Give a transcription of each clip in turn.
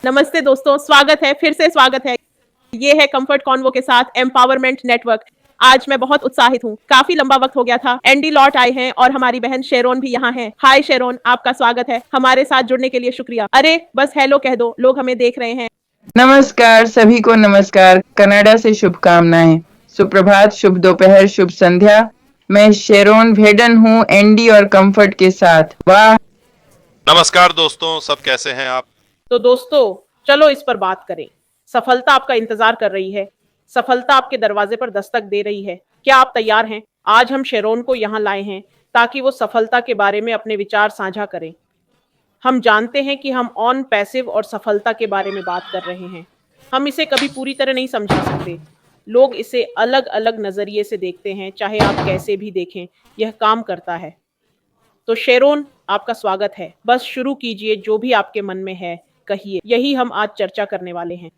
नमस्ते दोस्तों, स्वागत है, फिर से स्वागत है। ये है कंफर्ट कॉन्वो के साथ एम्पावरमेंट नेटवर्क। आज मैं बहुत उत्साहित हूँ। काफी लंबा वक्त हो गया था। एंडी लॉट आए हैं और हमारी बहन शेरोन भी यहाँ है। हाय शेरोन, आपका स्वागत है। हमारे साथ जुड़ने के लिए शुक्रिया। अरे बस हेलो कह दो, लोग हमें देख रहे हैं। नमस्कार सभी को नमस्कार। कनाडा से शुभकामनाएं। सुप्रभात, शुभ दोपहर, शुभ संध्या। मैं शेरोन भेडन हूँ एंडी और कंफर्ट के साथ। वाह। नमस्कार दोस्तों, सब कैसे हैं आप? तो दोस्तों, चलो इस पर बात करें। सफलता आपका इंतजार कर रही है। सफलता आपके दरवाजे पर दस्तक दे रही है। क्या आप तैयार हैं? आज हम शेरोन को यहाँ लाए हैं ताकि वो सफलता के बारे में अपने विचार साझा करें। हम जानते हैं कि हम ऑन पैसिव और सफलता के बारे में बात कर रहे हैं। हम इसे कभी पूरी तरह नहीं समझा सकते। लोग इसे अलग अलग नजरिए से देखते हैं, चाहे आप कैसे भी देखें, यह काम करता है। तो शेरोन, आपका स्वागत है। बस शुरू कीजिए, जो भी आपके मन में है कहिए। यही हम आज चर्चा करने वाले हैं।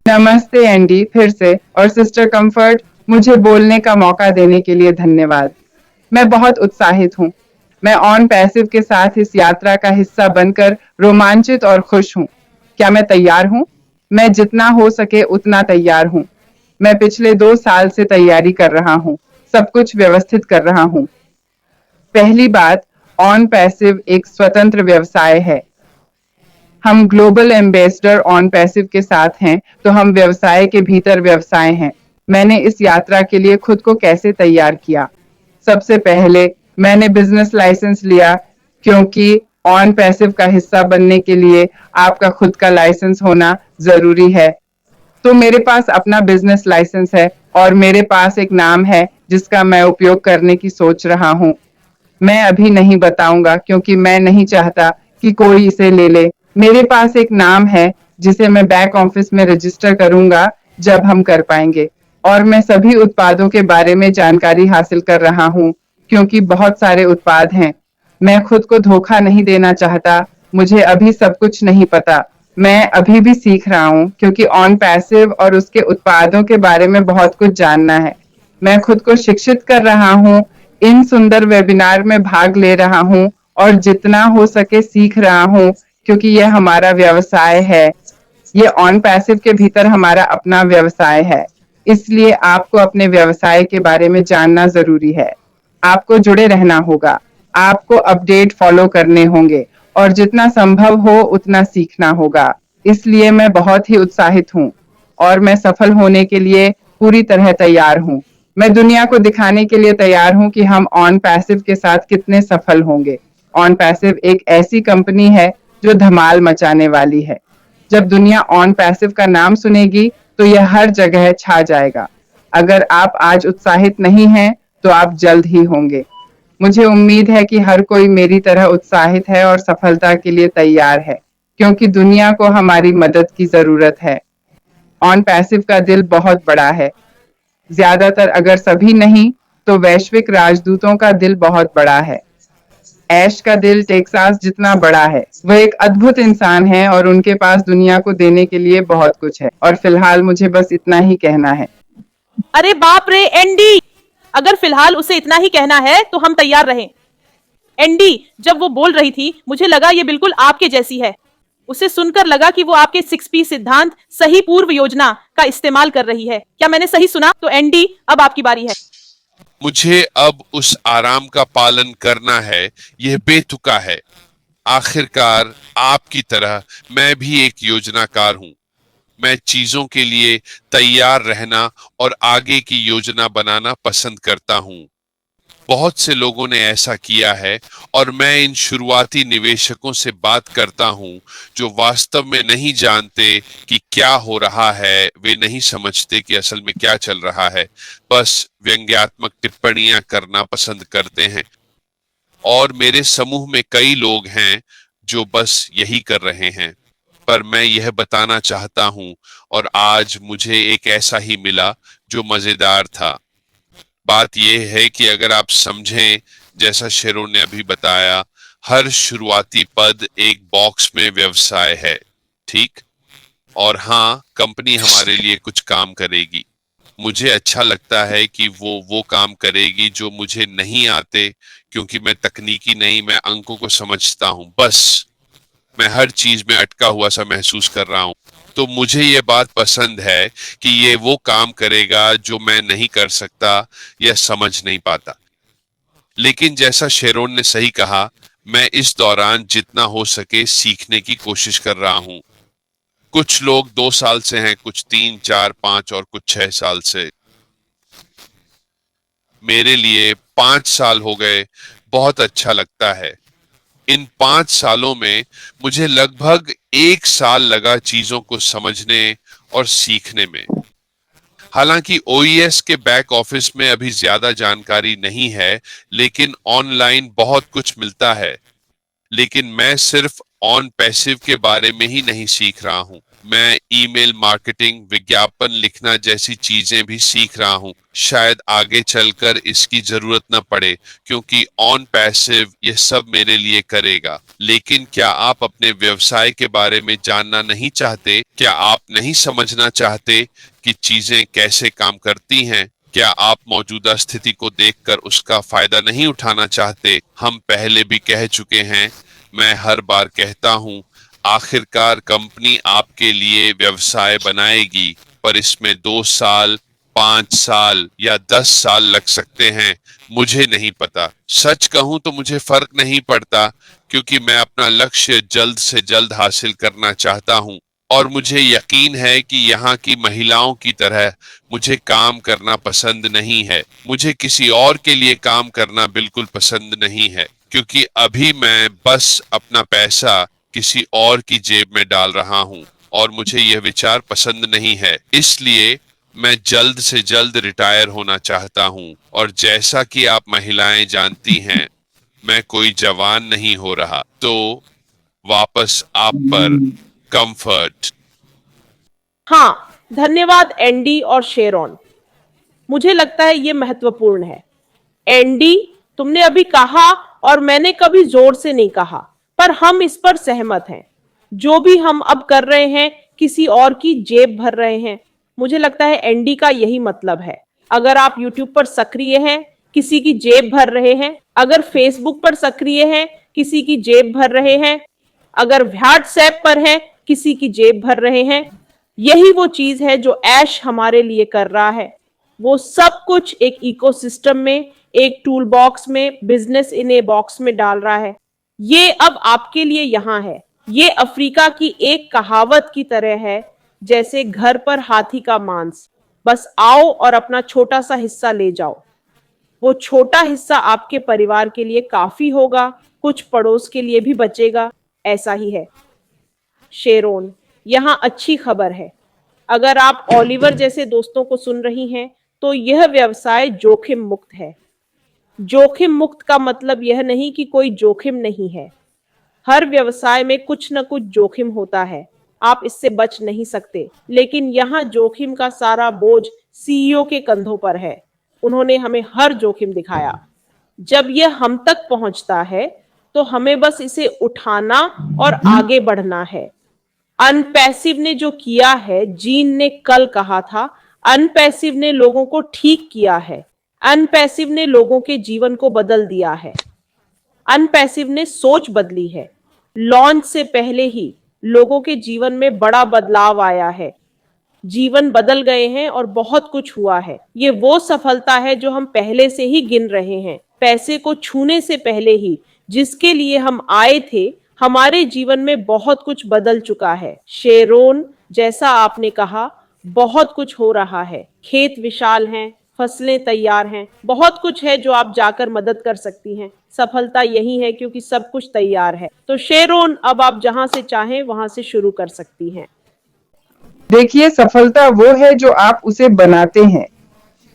नमस्ते एंडी फिर से, और सिस्टर कंफर्ट, मुझे बोलने का मौका देने के लिए धन्यवाद। मैं बहुत उत्साहित हूँ। मैं ऑन पैसिव के साथ इस यात्रा का हिस्सा बनकर रोमांचित और खुश हूँ। क्या मैं तैयार हूँ? मैं जितना हो सके उतना तैयार हूँ। मैं पिछले 2 साल से तैयारी कर रहा हूँ, सब कुछ व्यवस्थित कर रहा हूँ। पहली बात, ऑन पैसिव एक स्वतंत्र व्यवसाय है। हम ग्लोबल एम्बेसडर ऑन पैसिव के साथ हैं, तो हम व्यवसाय के भीतर व्यवसाय हैं। मैंने इस यात्रा के लिए खुद को कैसे तैयार किया? सबसे पहले मैंने बिजनेस लाइसेंस लिया, क्योंकि ऑन पैसिव का हिस्सा बनने के लिए आपका खुद का लाइसेंस होना जरूरी है। तो मेरे पास अपना बिजनेस लाइसेंस है और मेरे पास एक नाम है जिसका मैं उपयोग करने की सोच रहा हूँ। मैं अभी नहीं बताऊंगा क्योंकि मैं नहीं चाहता कि कोई इसे ले ले। मेरे पास एक नाम है जिसे मैं बैक ऑफिस में रजिस्टर करूंगा जब हम कर पाएंगे। और मैं सभी उत्पादों के बारे में जानकारी हासिल कर रहा हूँ, क्योंकि बहुत सारे उत्पाद हैं। मैं खुद को धोखा नहीं देना चाहता। मुझे अभी सब कुछ नहीं पता। मैं अभी भी सीख रहा हूँ, क्योंकि ऑन पैसिव और उसके उत्पादों के बारे में बहुत कुछ जानना है। मैं खुद को शिक्षित कर रहा हूँ, इन सुंदर वेबिनार में भाग ले रहा हूँ और जितना हो सके सीख रहा हूँ, क्योंकि यह हमारा व्यवसाय है। ये ऑन पैसिव के भीतर हमारा अपना व्यवसाय है। इसलिए आपको अपने व्यवसाय के बारे में जानना जरूरी है। आपको जुड़े रहना होगा। आपको अपडेट फॉलो करने होंगे और जितना संभव हो उतना सीखना होगा। इसलिए मैं बहुत ही उत्साहित हूँ और मैं सफल होने के लिए पूरी तरह तैयार हूँ। मैं दुनिया को दिखाने के लिए तैयार हूँ कि हम ऑन पैसिव के साथ कितने सफल होंगे। ऑन पैसिव एक ऐसी कंपनी है जो धमाल मचाने वाली है। जब दुनिया ऑन पैसिव का नाम सुनेगी तो यह हर जगह छा जाएगा। अगर आप आज उत्साहित नहीं हैं तो आप जल्द ही होंगे। मुझे उम्मीद है कि हर कोई मेरी तरह उत्साहित है और सफलता के लिए तैयार है, क्योंकि दुनिया को हमारी मदद की जरूरत है। ऑन पैसिव का दिल बहुत बड़ा है। ज्यादातर, अगर सभी नहीं, तो वैश्विक राजदूतों का दिल बहुत बड़ा है। ऐश का दिल टेक्सास जितना बड़ा है। वह एक अद्भुत इंसान है और उनके पास दुनिया को देने के लिए बहुत कुछ है। और फिलहाल मुझे बस इतना ही कहना है। अरे बाप रे एंडी, अगर फिलहाल उसे इतना ही कहना है तो हम तैयार रहें। एंडी, जब वो बोल रही थी मुझे लगा ये बिल्कुल आपके जैसी है। उसे सुनकर लगा कि वो आपके 6P सिद्धांत, सही पूर्व योजना का इस्तेमाल कर रही है। क्या मैंने सही सुना? तो एंडी, अब आपकी बारी है। मुझे अब उस आराम का पालन करना है, यह बेतुका है। आखिरकार आपकी तरह मैं भी एक योजनाकार हूं। मैं चीजों के लिए तैयार रहना और आगे की योजना बनाना पसंद करता हूं। बहुत से लोगों ने ऐसा किया है और मैं इन शुरुआती निवेशकों से बात करता हूं जो वास्तव में नहीं जानते कि क्या हो रहा है। वे नहीं समझते कि असल में क्या चल रहा है, बस व्यंग्यात्मक टिप्पणियां करना पसंद करते हैं। और मेरे समूह में कई लोग हैं जो बस यही कर रहे हैं। पर मैं यह बताना चाहता हूं, और आज मुझे एक ऐसा ही मिला जो मजेदार था। बात यह है कि अगर आप समझें, जैसा शेरों ने अभी बताया, हर शुरुआती पद एक बॉक्स में व्यवसाय है, ठीक? और हाँ, कंपनी हमारे लिए कुछ काम करेगी। मुझे अच्छा लगता है कि वो काम करेगी जो मुझे नहीं आते, क्योंकि मैं तकनीकी नहीं, मैं अंकों को समझता हूं बस। मैं हर चीज में अटका हुआ सा महसूस कर रहा हूँ। तो मुझे ये बात पसंद है कि ये वो काम करेगा जो मैं नहीं कर सकता या समझ नहीं पाता। लेकिन जैसा शेरोन ने सही कहा, मैं इस दौरान जितना हो सके सीखने की कोशिश कर रहा हूँ। कुछ लोग 2 साल से हैं, कुछ 3, 4, 5 और कुछ 6 साल से। मेरे लिए 5 साल हो गए बहुत अच्छा लगता है। इन 5 सालों में मुझे लगभग 1 साल लगा चीजों को समझने और सीखने में। हालांकि ओईएस के बैक ऑफिस में अभी ज्यादा जानकारी नहीं है, लेकिन ऑनलाइन बहुत कुछ मिलता है। लेकिन मैं सिर्फ ऑन पैसिव के बारे में ही नहीं सीख रहा हूँ। मैं ईमेल मार्केटिंग, विज्ञापन लिखना जैसी चीजें भी सीख रहा हूँ। शायद आगे चलकर इसकी जरूरत न पड़े, क्योंकि ऑन पैसिव ये सब मेरे लिए करेगा। लेकिन क्या आप अपने व्यवसाय के बारे में जानना नहीं चाहते? क्या आप नहीं समझना चाहते कि चीजें कैसे काम करती हैं? क्या आप मौजूदा स्थिति को देखकर उसका फायदा नहीं उठाना चाहते? हम पहले भी कह चुके हैं, मैं हर बार कहता हूं, आखिरकार कंपनी आपके लिए व्यवसाय बनाएगी, पर इसमें 2 साल, 5 साल या 10 साल लग सकते हैं। मुझे नहीं पता। सच कहूं तो मुझे फर्क नहीं पड़ता, क्योंकि मैं अपना लक्ष्य जल्द से जल्द हासिल करना चाहता हूं। और मुझे यकीन है कि यहाँ की महिलाओं की तरह मुझे काम करना पसंद नहीं है। मुझे किसी और के लिए काम करना बिल्कुल पसंद नहीं है, क्योंकि अभी मैं बस अपना पैसा किसी और की जेब में डाल रहा हूँ और मुझे यह विचार पसंद नहीं है। इसलिए मैं जल्द से जल्द रिटायर होना चाहता हूँ। और जैसा कि आप महिलाएं जानती हैं, मैं कोई जवान नहीं हो रहा। तो वापस आप पर कंफर्ट। हाँ, धन्यवाद एंडी और शेरोन। मुझे लगता है ये महत्वपूर्ण है। एंडी, तुमने अभी कहा और मैंने कभी जोर से नहीं कहा, पर हम इस पर सहमत हैं। जो भी हम अब कर रहे हैं, किसी और की जेब भर रहे हैं। मुझे लगता है एंडी का यही मतलब है। अगर आप यूट्यूब पर सक्रिय हैं, किसी की जेब भर रहे हैं। अगर फेसबुक पर सक्रिय हैं, किसी की जेब भर रहे हैं। अगर व्हाट्सएप पर हैं, किसी की जेब भर रहे हैं। यही वो चीज है जो ऐश हमारे लिए कर रहा है। वो सब कुछ एक इकोसिस्टम में, एक टूल बॉक्स में, बिजनेस इन ए बॉक्स में डाल रहा है। ये अब आपके लिए यहाँ है। ये अफ्रीका की एक कहावत की तरह है, जैसे घर पर हाथी का मांस, बस आओ और अपना छोटा सा हिस्सा ले जाओ। वो छोटा हिस्सा आपके परिवार के लिए काफी होगा, कुछ पड़ोस के लिए भी बचेगा। ऐसा ही है। शेरोन, यहाँ अच्छी खबर है। अगर आप ओलिवर जैसे दोस्तों को सुन रही हैं, तो यह व्यवसाय जोखिम मुक्त है। जोखिम मुक्त का मतलब यह नहीं कि कोई जोखिम नहीं है। हर व्यवसाय में कुछ न कुछ जोखिम होता है, आप इससे बच नहीं सकते। लेकिन यहाँ जोखिम का सारा बोझ सीईओ के कंधों पर है। उन्होंने हमें हर जोखिम दिखाया। जब यह हम तक पहुंचता है, तो हमें बस इसे उठाना और आगे बढ़ना है। अनपैसिव ने जो किया है, जीन ने कल कहा था, अनपैसिव ने लोगों को ठीक किया है। अनपैसिव ने लोगों के जीवन को बदल दिया है। अनपैसिव ने सोच बदली है। लॉन्च से पहले ही लोगों के जीवन में बड़ा बदलाव आया है। जीवन बदल गए हैं और बहुत कुछ हुआ है। ये वो सफलता है जो हम पहले से ही गिन रहे हैं। पैसे को छूने से पहले ही जिसके लिए हम आए थे, हमारे जीवन में बहुत कुछ बदल चुका है। शेरोन, जैसा आपने कहा, बहुत कुछ हो रहा है। खेत विशाल हैं, फसलें तैयार हैं, बहुत कुछ है जो आप जाकर मदद कर सकती हैं। सफलता यही है, क्योंकि सब कुछ तैयार है। तो शेरोन, अब आप जहां से चाहें वहां से शुरू कर सकती हैं। देखिए, सफलता वो है जो आप उसे बनाते हैं।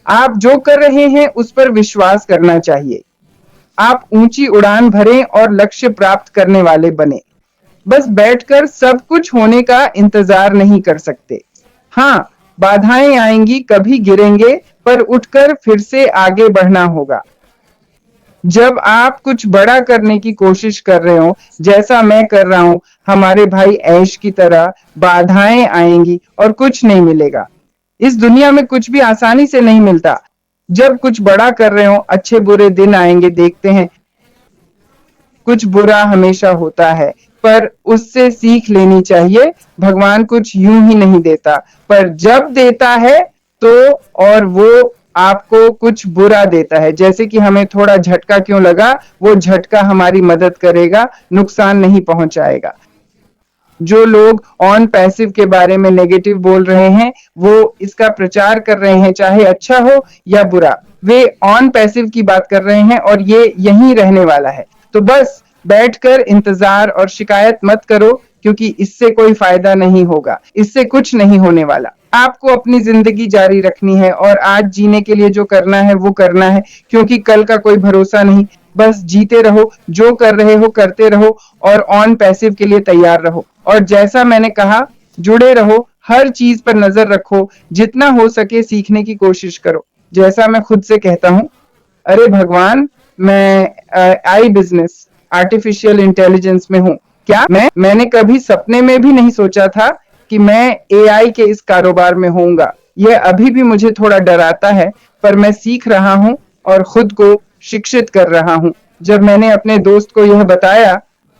आप जो कर रहे हैं उस पर विश्वास करना चाहिए। आप ऊंची उड़ान भरें और लक्ष्य प्राप्त करने वाले बने। बस बैठकर सब कुछ होने का इंतजार नहीं कर सकते। हाँ, बाधाएं आएंगी, कभी गिरेंगे, पर उठकर फिर से आगे बढ़ना होगा। जब आप कुछ बड़ा करने की कोशिश कर रहे हो, जैसा मैं कर रहा हूं, हमारे भाई ऐश की तरह, बाधाएं आएंगी और कुछ नहीं मिलेगा। इस दुनिया में कुछ भी आसानी से नहीं मिलता। जब कुछ बड़ा कर रहे हो, अच्छे बुरे दिन आएंगे, देखते हैं। कुछ बुरा हमेशा होता है, पर उससे सीख लेनी चाहिए। भगवान कुछ यूं ही नहीं देता, पर जब देता है तो और वो आपको कुछ बुरा देता है। जैसे कि हमें थोड़ा झटका क्यों लगा, वो झटका हमारी मदद करेगा, नुकसान नहीं पहुंचाएगा। जो लोग ऑन पैसिव के बारे में नेगेटिव बोल रहे हैं, वो इसका प्रचार कर रहे हैं, चाहे अच्छा हो या बुरा, वे ऑन पैसिव की बात कर रहे हैं और ये यहीं रहने वाला है। तो बस बैठकर इंतजार और शिकायत मत करो, क्योंकि इससे कोई फायदा नहीं होगा, इससे कुछ नहीं होने वाला। आपको अपनी जिंदगी जारी रखनी है और आज जीने के लिए जो करना है वो करना है, क्योंकि कल का कोई भरोसा नहीं। बस जीते रहो, जो कर रहे हो करते रहो और ऑन पैसिव के लिए तैयार रहो। और जैसा मैंने कहा, जुड़े रहो, हर चीज पर नजर रखो, जितना हो सके सीखने की कोशिश करो। जैसा मैं खुद से कहता हूँ, अरे भगवान, मैं आई बिजनेस आर्टिफिशियल इंटेलिजेंस में हूँ क्या? मैंने कभी सपने में भी नहीं सोचा था कि मैं एआई के इस कारोबार में होऊंगा। यह अभी भी मुझे थोड़ा डराता है, पर मैं सीख रहा हूँ और खुद को शिक्षित कर रहा हूँ। जब मैंने अपने दोस्त को यह बताया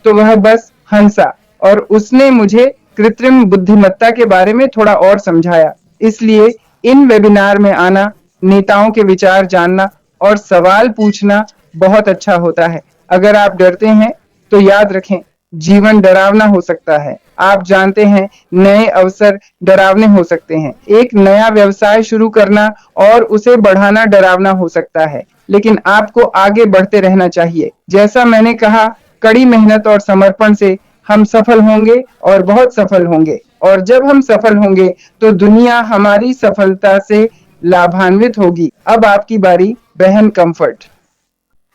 तो वह बस हंसा और उसने मुझे कृत्रिम बुद्धिमत्ता के बारे में थोड़ा और समझाया। इसलिए इन वेबिनार में आना, नेताओं के विचार जानना और सवाल पूछना बहुत अच्छा होता है। अगर आप डरते हैं तो याद रखें, जीवन डरावना हो सकता है। आप जानते हैं, नए अवसर डरावने हो सकते हैं। एक नया व्यवसाय शुरू करना और उसे बढ़ाना डरावना हो सकता है, लेकिन आपको आगे बढ़ते रहना चाहिए। जैसा मैंने कहा, कड़ी मेहनत और समर्पण से हम सफल होंगे और बहुत सफल होंगे। और जब हम सफल होंगे तो दुनिया हमारी सफलता से लाभान्वित होगी। अब आपकी बारी, बहन कंफर्ट।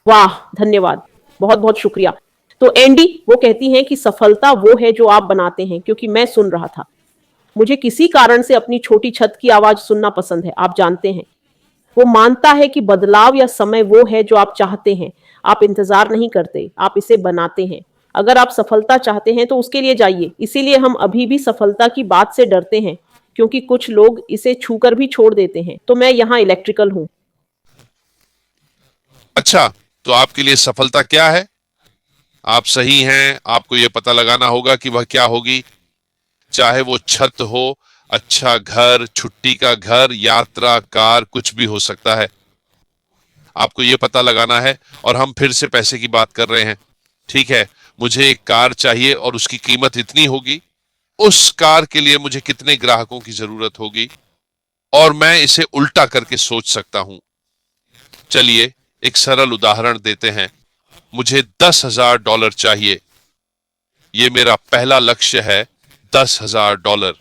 वाह, धन्यवाद, बहुत बहुत शुक्रिया। तो एंडी वो कहती हैं कि सफलता वो है जो आप बनाते हैं, क्योंकि मैं सुन रहा था। मुझे किसी कारण से अपनी छोटी छत की आवाज सुनना पसंद है, आप जानते हैं। वो मानता है कि बदलाव या समय वो है जो आप चाहते हैं। आप इंतजार नहीं करते, आप इसे बनाते हैं। अगर आप सफलता चाहते हैं तो उसके लिए जाइए। इसीलिए हम अभी भी सफलता की बात से डरते हैं, क्योंकि कुछ लोग इसे छूकर भी छोड़ देते हैं। तो मैं यहाँ इलेक्ट्रिकल हूँ। अच्छा, तो आपके लिए सफलता क्या है? आप सही हैं, आपको यह पता लगाना होगा कि वह क्या होगी। चाहे वो छत हो, अच्छा घर, छुट्टी का घर, यात्रा, कार, कुछ भी हो सकता है। आपको यह पता लगाना है। और हम फिर से पैसे की बात कर रहे हैं। ठीक है, मुझे एक कार चाहिए और उसकी कीमत इतनी होगी। उस कार के लिए मुझे कितने ग्राहकों की जरूरत होगी, और मैं इसे उल्टा करके सोच सकता हूं। चलिए एक सरल उदाहरण देते हैं। मुझे $10,000 चाहिए। यह मेरा पहला लक्ष्य है, $10,000।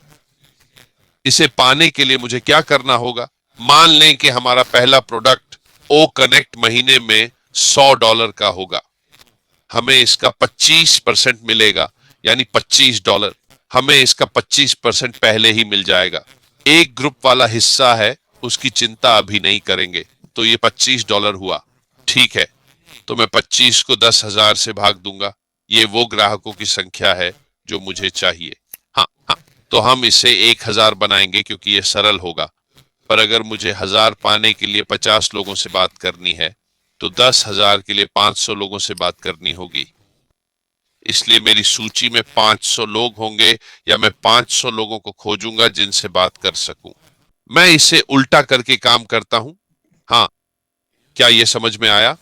इसे पाने के लिए मुझे क्या करना होगा? मान लें कि हमारा पहला प्रोडक्ट ओ कनेक्ट महीने में $100 का होगा। हमें इसका 25% मिलेगा, यानी $25। हमें इसका 25% पहले ही मिल जाएगा। एक ग्रुप वाला हिस्सा है, उसकी चिंता अभी नहीं करेंगे। तो ये $25 हुआ। ठीक है, तो मैं 25 को 10,000 से भाग दूंगा। ये वो ग्राहकों की संख्या है जो मुझे चाहिए। हाँ हाँ, तो हम इसे 1,000 बनाएंगे क्योंकि ये सरल होगा। पर अगर मुझे 1,000 पाने के लिए 50 लोगों से बात करनी है, तो 10,000 के लिए 500 लोगों से बात करनी होगी। इसलिए मेरी सूची में 500 लोग होंगे, या मैं 500 लोगों को खोजूंगा जिनसे बात कर सकूं। मैं इसे उल्टा करके काम करता हूं। हाँ, क्या यह समझ में आया?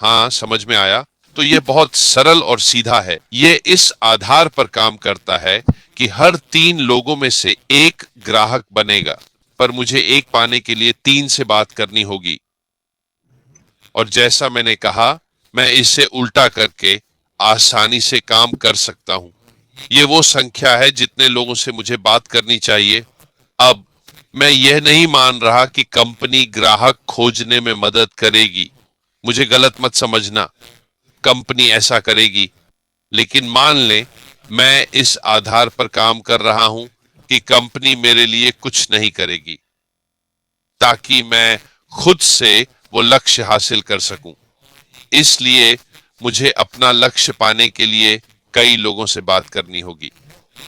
हाँ, समझ में आया। तो यह बहुत सरल और सीधा है। यह इस आधार पर काम करता है कि हर 3 लोगों में से एक ग्राहक बनेगा, पर मुझे एक पाने के लिए 3 से बात करनी होगी। और जैसा मैंने कहा, मैं इसे उल्टा करके आसानी से काम कर सकता हूं। ये वो संख्या है जितने लोगों से मुझे बात करनी चाहिए। अब मैं यह नहीं मान रहा कि कंपनी ग्राहक खोजने में मदद करेगी। मुझे गलत मत समझना, कंपनी ऐसा करेगी। लेकिन मान लें मैं इस आधार पर काम कर रहा हूं कि कंपनी मेरे लिए कुछ नहीं करेगी, ताकि मैं खुद से वो लक्ष्य हासिल कर सकूं। इसलिए मुझे अपना लक्ष्य पाने के लिए कई लोगों से बात करनी होगी।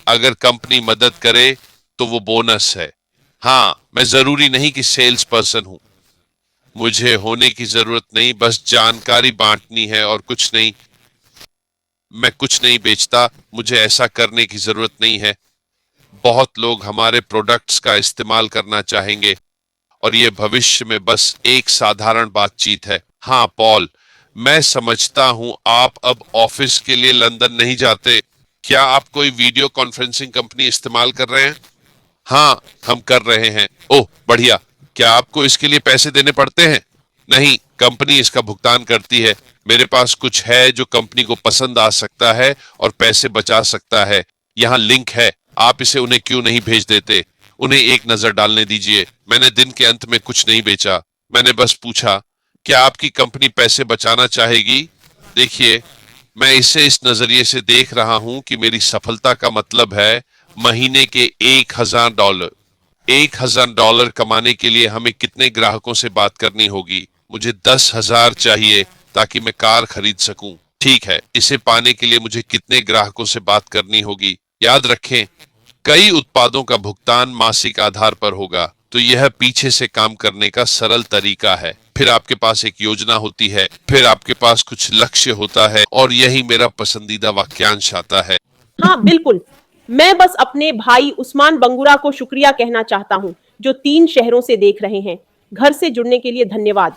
अगर कंपनी मदद करे तो वो बोनस है। हाँ, मैं जरूरी नहीं कि सेल्स पर्सन हूं। मुझे होने की जरूरत नहीं, बस जानकारी बांटनी है और कुछ नहीं। मैं कुछ नहीं बेचता, मुझे ऐसा करने की जरूरत नहीं है। बहुत लोग हमारे प्रोडक्ट्स का इस्तेमाल करना चाहेंगे और ये भविष्य में बस एक साधारण बातचीत है। हाँ पॉल, मैं समझता हूं आप अब ऑफिस के लिए लंदन नहीं जाते। क्या आप कोई वीडियो कॉन्फ्रेंसिंग कंपनी इस्तेमाल कर रहे हैं? हाँ, हम कर रहे हैं। ओह बढ़िया। क्या आपको इसके लिए पैसे देने पड़ते हैं? नहीं, कंपनी इसका भुगतान करती है। मेरे पास कुछ है जो कंपनी को पसंद आ सकता है और पैसे बचा सकता है। यहाँ लिंक है, आप इसे उन्हें क्यों नहीं भेज देते? उन्हें एक नजर डालने दीजिए। मैंने दिन के अंत में कुछ नहीं बेचा, मैंने बस पूछा क्या आपकी कंपनी पैसे बचाना चाहेगी? देखिए, मैं इसे इस नजरिए से देख रहा हूं कि मेरी सफलता का मतलब है महीने के $1,000। $1,000 कमाने के लिए हमें कितने ग्राहकों से बात करनी होगी? मुझे 10,000 चाहिए ताकि मैं कार खरीद सकूं। ठीक है, इसे पाने के लिए मुझे कितने ग्राहकों से बात करनी होगी? याद रखें, कई उत्पादों का भुगतान मासिक आधार पर होगा, तो यह पीछे से काम करने का सरल तरीका है। फिर आपके पास एक योजना होती है, फिर आपके पास कुछ लक्ष्य होता है, और यही मेरा पसंदीदा वाक्यांश आता है। हाँ बिल्कुल। मैं बस अपने भाई उस्मान बंगुरा को शुक्रिया कहना चाहता हूँ जो 3 शहरों से देख रहे हैं। घर से जुड़ने के लिए धन्यवाद।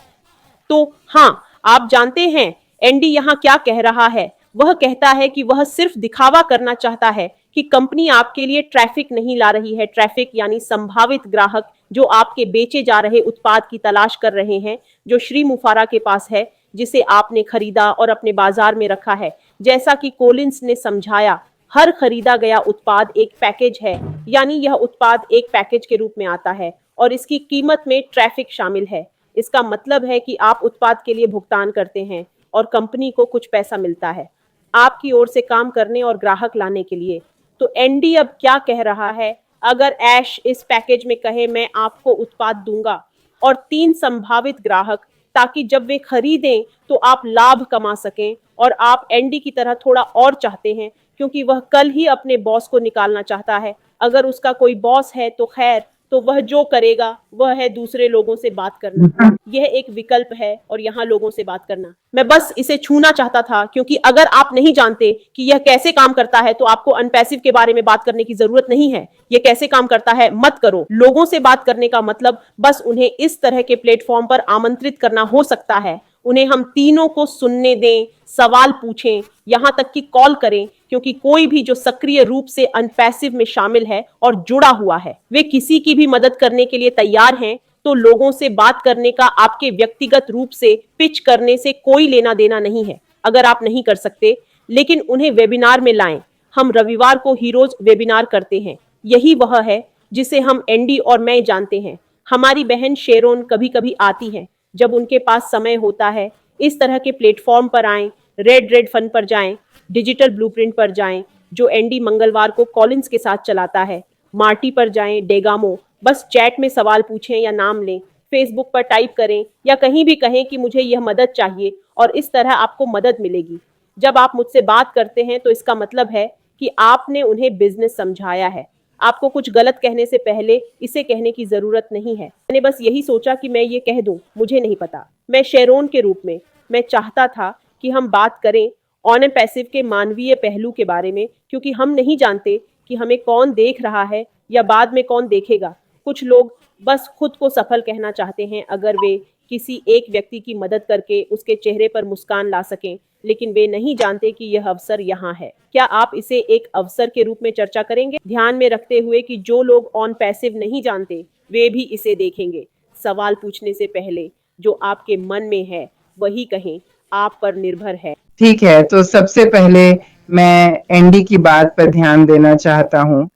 तो हाँ, आप जानते हैं एंडी यहाँ क्या कह रहा है। वह कहता है कि वह सिर्फ दिखावा करना चाहता है कि कंपनी आपके लिए ट्रैफिक नहीं ला रही है। ट्रैफिक यानी संभावित ग्राहक जो आपके बेचे जा रहे उत्पाद की तलाश कर रहे हैं, जो श्री मुफारा के पास है, जिसे आपने खरीदा और अपने बाजार में रखा है। जैसा कि कोलिंस ने समझाया, हर खरीदा गया उत्पाद एक पैकेज है, यानी यह उत्पाद एक पैकेज के रूप में आता है और इसकी कीमत में ट्रैफिक शामिल है। इसका मतलब है कि आप उत्पाद के लिए भुगतान करते हैं और कंपनी को कुछ पैसा मिलता है आपकी ओर से काम करने और ग्राहक लाने के लिए। तो एंडी अब क्या कह रहा है? अगर ऐश इस पैकेज में कहे मैं आपको उत्पाद दूंगा और 3 संभावित ग्राहक, ताकि जब वे खरीदें तो आप लाभ कमा सकें, और आप एंडी की तरह थोड़ा और चाहते हैं क्योंकि वह कल ही अपने बॉस को निकालना चाहता है। अगर उसका कोई बॉस है तो खैर, तो वह जो करेगा वह है दूसरे लोगों से बात करना। यह एक विकल्प है और यहाँ लोगों से बात करना। मैं बस इसे छूना चाहता था क्योंकि अगर आप नहीं जानते कि यह कैसे काम करता है तो आपको अनपैसिव के बारे में बात करने की जरूरत नहीं है। यह कैसे काम करता है मत करो। लोगों से बात करने का मतलब बस उन्हें इस तरह के प्लेटफॉर्म पर आमंत्रित करना हो सकता है। उन्हें हम तीनों को सुनने दें, सवाल पूछें, यहाँ तक कि कॉल करें, क्योंकि कोई भी जो सक्रिय रूप से अनपैसिव में शामिल है और जुड़ा हुआ है, वे किसी की भी मदद करने के लिए तैयार हैं। तो लोगों से बात करने का आपके व्यक्तिगत रूप से पिच करने से कोई लेना देना नहीं है अगर आप नहीं कर सकते, लेकिन उन्हें वेबिनार में लाएं। हम रविवार को हीरोज वेबिनार करते हैं। यही वह है जिसे हम एंडी और मैं जानते हैं। हमारी बहन शेरोन कभी कभी आती है जब उनके पास समय होता है। इस तरह के प्लेटफॉर्म पर आएं, रेड फन पर जाएं, डिजिटल ब्लूप्रिंट पर जाएं जो एंडी मंगलवार को कॉलिंस के साथ चलाता है, मार्टी पर जाएं, डेगामो, बस चैट में सवाल पूछें या नाम लें, फेसबुक पर टाइप करें या कहीं भी कहें कि मुझे यह मदद चाहिए, और इस तरह आपको मदद मिलेगी। जब आप मुझसे बात करते हैं तो इसका मतलब है कि आपने उन्हें बिजनेस समझाया है। आपको कुछ गलत कहने से पहले इसे कहने की जरूरत नहीं है। मैंने बस यही सोचा कि मैं ये कह दूं, मुझे नहीं पता। मैं शेरोन के रूप में मैं चाहता था कि हम बात करें ऑन एंड पैसिव के मानवीय पहलू के बारे में, क्योंकि हम नहीं जानते कि हमें कौन देख रहा है या बाद में कौन देखेगा। कुछ लोग बस खुद को सफल कहना चाहते हैं अगर वे किसी एक व्यक्ति की मदद करके उसके चेहरे पर मुस्कान ला सकें, लेकिन वे नहीं जानते कि यह अवसर यहाँ है। क्या आप इसे एक अवसर के रूप में चर्चा करेंगे, ध्यान में रखते हुए कि जो लोग ऑन पैसिव नहीं जानते वे भी इसे देखेंगे? सवाल पूछने से पहले जो आपके मन में है वही कहें, आप पर निर्भर है। ठीक है, तो सबसे पहले मैं एंडी की बात पर ध्यान देना चाहता हूँ।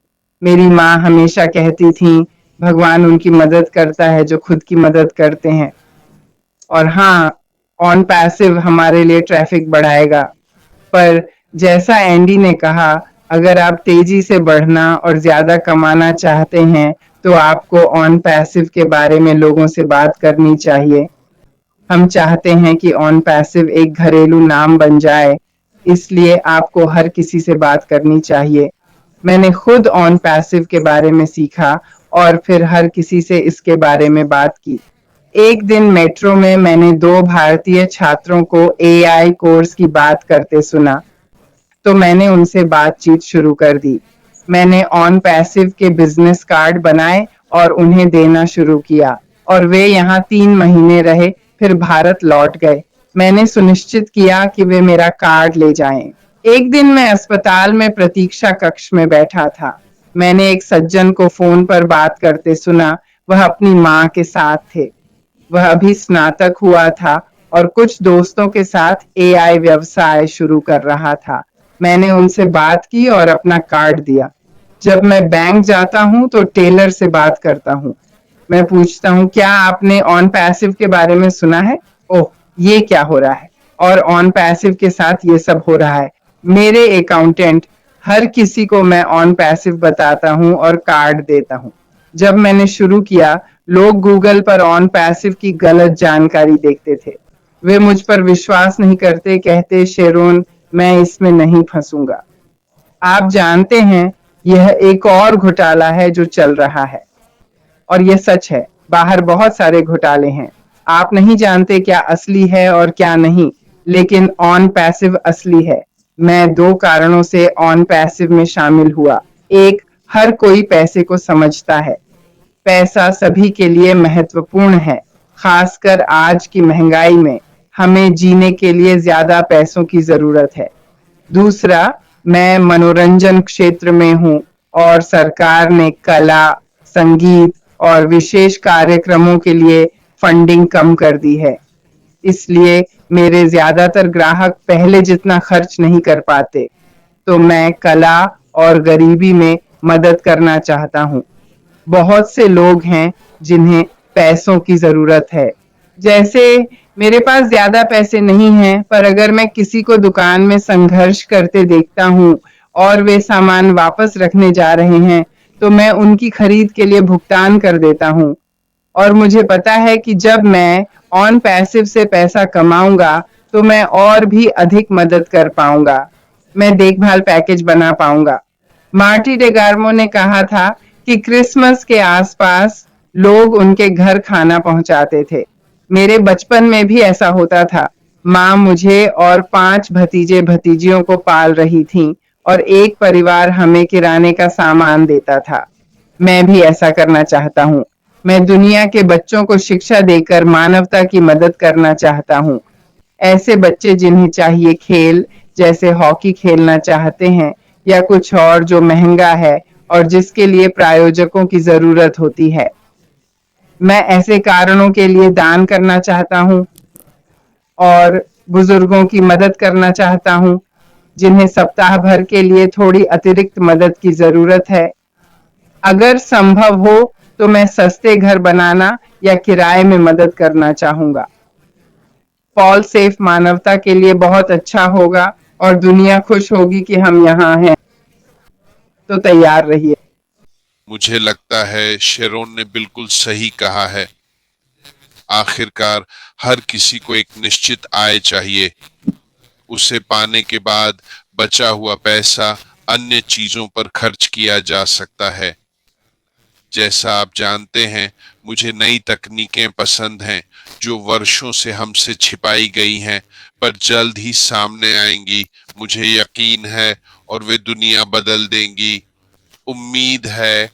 मेरी माँ हमेशा कहती थी, भगवान उनकी मदद करता है जो खुद की मदद करते हैं। और हाँ, ऑन पैसिव हमारे लिए ट्रैफिक बढ़ाएगा, पर जैसा एंडी ने कहा, अगर आप तेजी से बढ़ना और ज्यादा कमाना चाहते हैं तो आपको ऑन पैसिव के बारे में लोगों से बात करनी चाहिए। हम चाहते हैं कि ऑन पैसिव एक घरेलू नाम बन जाए, इसलिए आपको हर किसी से बात करनी चाहिए। मैंने खुद ऑन पैसिव के बारे में सीखा और फिर हर किसी से इसके बारे में बात की। एक दिन मेट्रो में मैंने 2 भारतीय छात्रों को AI कोर्स की बात करते सुना। तो मैंने उनसे बातचीत शुरू कर दी। मैंने ऑन पैसिव के बिजनेस कार्ड बनाए और उन्हें देना शुरू किया और वे यहाँ 3 महीने रहे, फिर भारत लौट गए। मैंने सुनिश्चित किया कि वे मेरा कार्ड ले जाएं। एक दिन मैं अस्पताल में प्रतीक्षा कक्ष में बैठा था। मैंने एक सज्जन को फोन पर बात करते सुना। वह अपनी माँ के साथ थे। वह अभी स्नातक हुआ था और कुछ दोस्तों के साथ एआई व्यवसाय शुरू कर रहा था। मैंने उनसे बात की और अपना कार्ड दिया। जब मैं बैंक जाता हूँ तो टेलर से बात करता हूँ। मैं पूछता हूँ, क्या आपने ऑन पैसिव के बारे में सुना है? ओह, ये क्या हो रहा है? और ऑन पैसिव के साथ ये सब हो रहा है। मेरे अकाउंटेंट, हर किसी को मैं ऑन पैसिव बताता हूँ और कार्ड देता हूँ। जब मैंने शुरू किया, लोग गूगल पर ऑन पैसिव की गलत जानकारी देखते थे। वे मुझ पर विश्वास नहीं करते, कहते, शेरोन, मैं इसमें नहीं फंसूंगा। आप जानते हैं, यह एक और घोटाला है जो चल रहा है और यह सच है। बाहर बहुत सारे घोटाले हैं। आप नहीं जानते क्या असली है और क्या नहीं, लेकिन ऑन पैसिव असली है। मैं 2 कारणों से ऑन पैसिव में शामिल हुआ। एक, हर कोई पैसे को समझता है। पैसा सभी के लिए महत्वपूर्ण है, खासकर आज की महंगाई में। हमें जीने के लिए ज्यादा पैसों की जरूरत है। दूसरा, मैं मनोरंजन क्षेत्र में हूँ और सरकार ने कला, संगीत और विशेष कार्यक्रमों के लिए फंडिंग कम कर दी है। इसलिए मेरे ज्यादातर ग्राहक पहले जितना खर्च नहीं कर पाते। तो मैं कला और गरीबी में मदद करना चाहता हूँ। बहुत से लोग हैं जिन्हें पैसों की जरूरत है। जैसे मेरे पास ज्यादा पैसे नहीं हैं, पर अगर मैं किसी को दुकान में संघर्ष करते देखता हूँ और वे सामान वापस रखने जा रहे हैं, तो मैं उनकी खरीद के लिए भुगतान कर देता हूँ। और मुझे पता है कि जब मैं ऑन पैसिव से पैसा कमाऊंगा, तो मैं और भी अधिक मदद कर पाऊंगा। मैं देखभाल पैकेज बना पाऊंगा। मार्टी डेगार्मो ने कहा था कि क्रिसमस के आसपास लोग उनके घर खाना पहुंचाते थे। मेरे बचपन में भी ऐसा होता था। माँ मुझे और 5 भतीजे भतीजियों को पाल रही थी और एक परिवार हमें किराने का सामान देता था। मैं भी ऐसा करना चाहता हूँ। मैं दुनिया के बच्चों को शिक्षा देकर मानवता की मदद करना चाहता हूँ। ऐसे बच्चे जिन्हें चाहिए खेल, जैसे हॉकी खेलना चाहते हैं या कुछ और जो महंगा है और जिसके लिए प्रायोजकों की जरूरत होती है। मैं ऐसे कारणों के लिए दान करना चाहता हूँ और बुजुर्गों की मदद करना चाहता हूँ जिन्हें सप्ताह भर के लिए थोड़ी अतिरिक्त मदद की जरूरत है। अगर संभव हो तो मैं सस्ते घर बनाना या किराए में मदद करना चाहूंगा। पॉल सेफ मानवता के लिए बहुत अच्छा होगा और दुनिया खुश होगी कि हम यहाँ हैं। तो तैयार रहिए। मुझे लगता है शेरोन ने बिल्कुल सही कहा है। आखिरकार हर किसी को एक निश्चित आय चाहिए। उसे पाने के बाद बचा हुआ पैसा अन्य चीजों पर खर्च किया जा सकता है। जैसा आप जानते हैं, मुझे नई तकनीकें पसंद हैं जो वर्षों से हमसे छिपाई गई हैं, पर जल्द ही सामने आएंगी। मुझे यकीन है और वे दुनिया बदल देंगी। उम्मीद है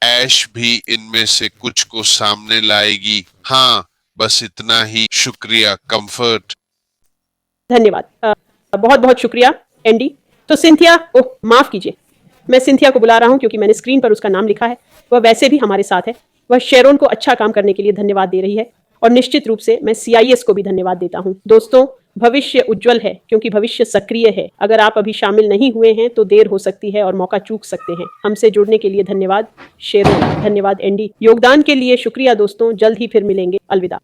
ऐश भी इनमें से कुछ को सामने लाएगी। हाँ, बस इतना ही। शुक्रिया, कंफर्ट। धन्यवाद। बहुत बहुत शुक्रिया एंडी। तो सिंथिया, ओह माफ कीजिए, मैं सिंथिया को बुला रहा हूं क्योंकि मैंने स्क्रीन पर उसका नाम लिखा है। वह वैसे भी हमारे साथ है। वह शेरोन को अच्छा काम करने के लिए धन्यवाद दे रही है और निश्चित रूप से मैं CIS को भी धन्यवाद देता हूं। दोस्तों, भविष्य उज्जवल है क्योंकि भविष्य सक्रिय है। अगर आप अभी शामिल नहीं हुए हैं तो देर हो सकती है और मौका चूक सकते हैं। हमसे जुड़ने के लिए धन्यवाद शेरोन। धन्यवाद एंडी। योगदान के लिए शुक्रिया दोस्तों। जल्द ही फिर मिलेंगे। अलविदा।